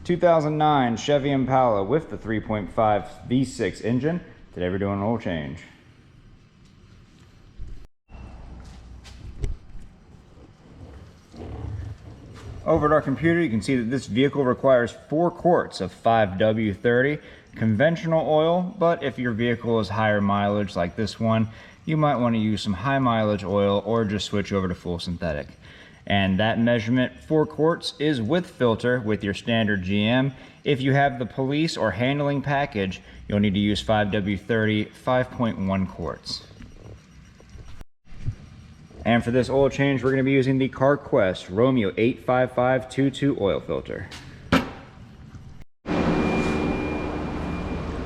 2009 Chevy Impala with the 3.5 V6 engine. Today we're doing an oil change. Over at our computer, you can see that this vehicle requires 4 quarts of 5W30 conventional oil, but if your vehicle is higher mileage like this one, you might want to use some high mileage oil or just switch over to full synthetic. And that measurement, 4 quarts, is with filter with your standard GM. If you have the police or handling package, you'll need to use 5W30 5.1 quarts. And for this oil change, we're going to be using the CarQuest Romeo 85522 oil filter.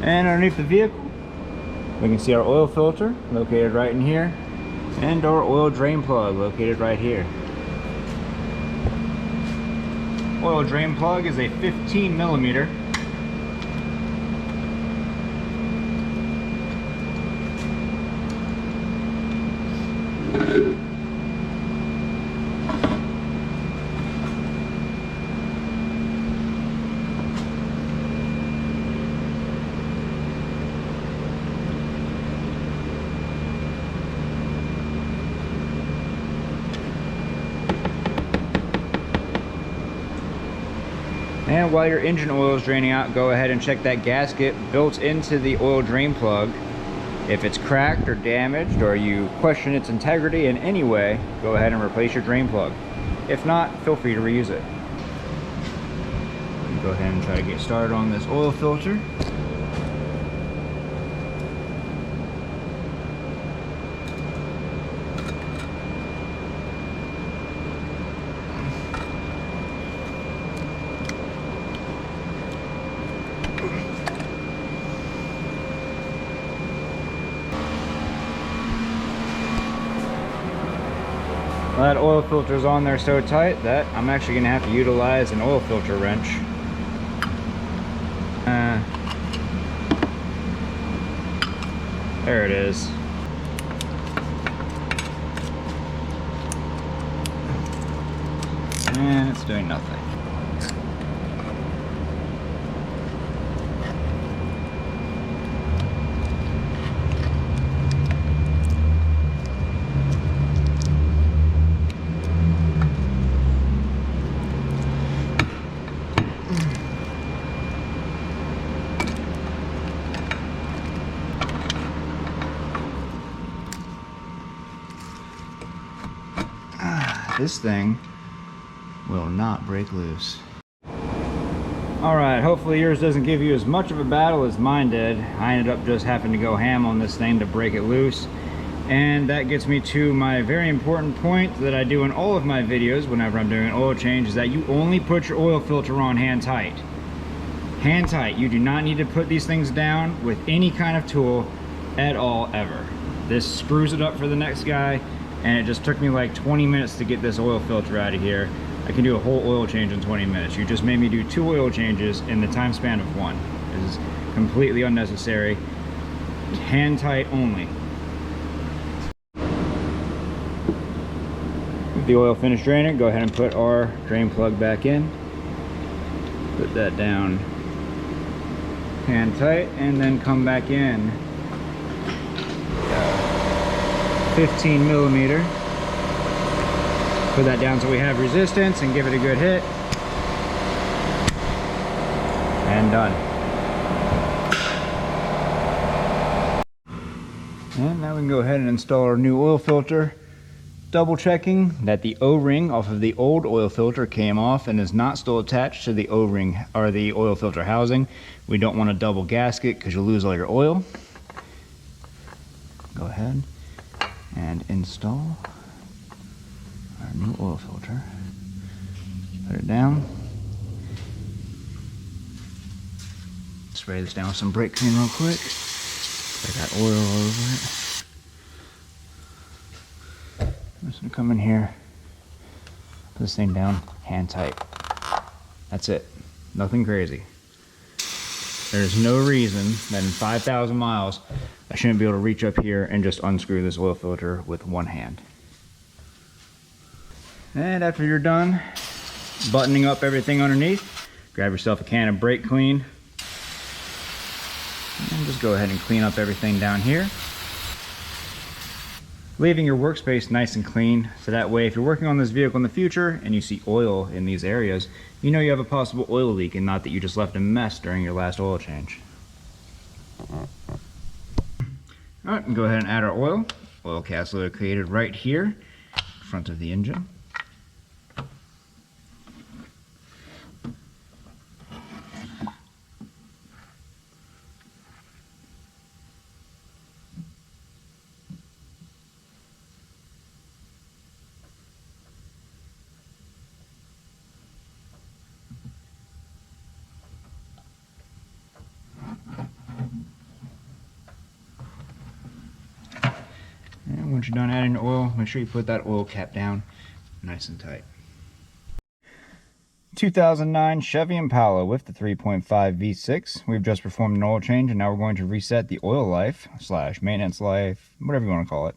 And underneath the vehicle, we can see our oil filter located right in here, and our oil drain plug located right here. Oil drain plug is a 15 millimeter. And while your engine oil is draining out, go ahead and check that gasket built into the oil drain plug. If it's cracked or damaged, or you question its integrity in any way, go ahead and replace your drain plug. If not, feel free to reuse it. Go ahead and try to get started on this oil filter. That oil filter is on there so tight that I'm actually going to have to utilize an oil filter wrench. There it is. And it's doing nothing. This thing will not break loose. Alright, hopefully yours doesn't give you as much of a battle as mine did. I ended up just having to go ham on this thing to break it loose. And that gets me to my very important point that I do in all of my videos whenever I'm doing an oil change, is that you only put your oil filter on hand tight. Hand tight. You do not need to put these things down with any kind of tool at all, ever. This screws it up for the next guy. And it just took me like 20 minutes to get this oil filter out of here. I can do a whole oil change in 20 minutes. You just made me do 2 oil changes in the time span of 1. This is completely unnecessary. Hand tight only. With the oil finished draining, go ahead and put our drain plug back in. Put that down hand tight, and then come back in. 15 millimeter. Put that down so we have resistance and give it a good hit. And done. And now we can go ahead and install our new oil filter. Double checking that the O-ring off of the old oil filter came off and is not still attached to the O-ring or the oil filter housing. We don't want a double gasket because you'll lose all your oil. Go ahead and install our new oil filter. Put it down. Spray this down with some brake clean real quick. Spray that oil all over it. I'm just gonna come in here, put this thing down hand tight. That's it. Nothing crazy. There's no reason that in 5,000 miles I shouldn't be able to reach up here and just unscrew this oil filter with one hand. And after you're done buttoning up everything underneath, Grab yourself a can of brake clean. And just go ahead and clean up everything down here. Leaving your workspace nice and clean, so that way if you're working on this vehicle in the future and you see oil in these areas, you know you have a possible oil leak and not that you just left a mess during your last oil change. Alright, and go ahead and add our oil. Oil cats located right here in front of the engine. And once you're done adding the oil, make sure you put that oil cap down nice and tight. 2009 Chevy Impala with the 3.5 V6. We've just performed an oil change and now we're going to reset the oil life / maintenance life, whatever you want to call it.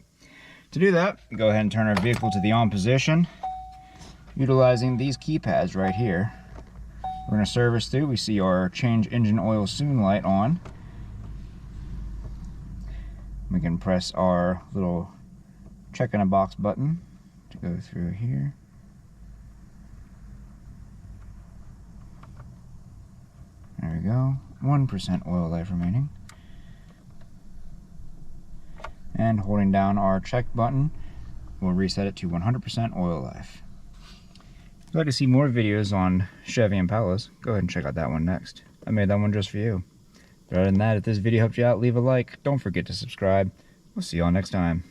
To do that, go ahead and turn our vehicle to the on position utilizing these keypads right here. We're going to service through. We see our change engine oil soon light on. We can press our little check in a box button to go through here. There we go. 1% oil life remaining. And holding down our check button will reset it to 100% oil life. If you'd like to see more videos on Chevy Impalas, go ahead and check out that one next. I made that one just for you. But other than that, if this video helped you out, leave a like. Don't forget to subscribe. We'll see y'all next time.